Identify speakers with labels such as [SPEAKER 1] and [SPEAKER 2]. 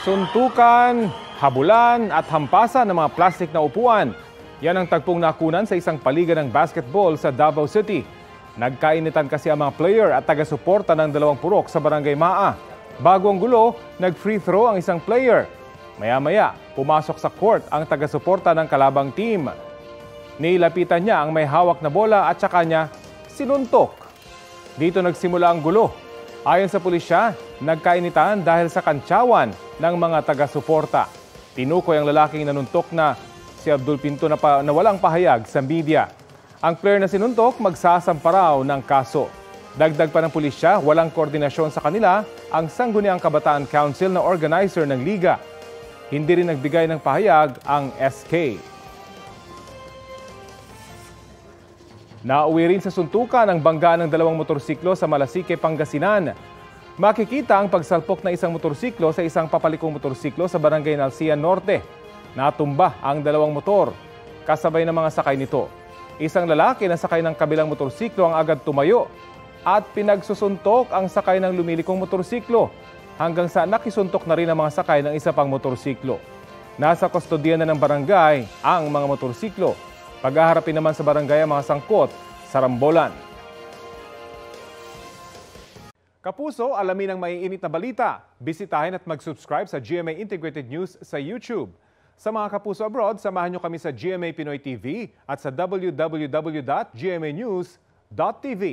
[SPEAKER 1] Suntukan, habulan at hampasan ng mga plastik na upuan. Yan ang tagpong nakunan sa isang paligan ng basketball sa Davao City. Nagkainitan kasi ang mga player at taga-suporta ng dalawang purok sa Barangay Maa. Bago ang gulo, nag-free throw ang isang player. Maya-maya, pumasok sa court ang taga-suporta ng kalabang team. Nilapitan niya ang may hawak na bola at saka niya sinuntok. Dito nagsimula ang gulo. Ayon sa pulisya, nagkainitan dahil sa kantsawan ng mga taga-suporta. Tinukoy ang lalaking nanuntok na si Abdul Pinto na walang pahayag sa media. Ang player na sinuntok magsasampa raw ng kaso. Dagdag pa ng pulisya, walang koordinasyon sa kanila ang Sangguniang Kabataan Council na organizer ng liga. Hindi rin nagbigay ng pahayag ang SK. Nauwi rin sa suntukan ang bangga ng dalawang motorsiklo sa Malasique, Pangasinan. Makikita ang pagsalpok ng isang motorsiklo sa isang papalikong motorsiklo sa Barangay Nalcia Norte. Natumba ang dalawang motor, kasabay ng mga sakay nito. Isang lalaki na sakay ng kabilang motorsiklo ang agad tumayo at pinagsusuntok ang sakay ng lumilikong motorsiklo hanggang sa nakisuntok na rin ang mga sakay ng isa pang motorsiklo. Nasa kustodiya na ng barangay ang mga motorsiklo. Pag-aharapin naman sa barangay ang mga sangkot sa rambolan. Kapuso, alamin ang maiinit na balita. Bisitahin at mag-subscribe sa GMA Integrated News sa YouTube. Sa mga kapuso abroad, samahan nyo kami sa GMA Pinoy TV at sa www.gmanews.tv.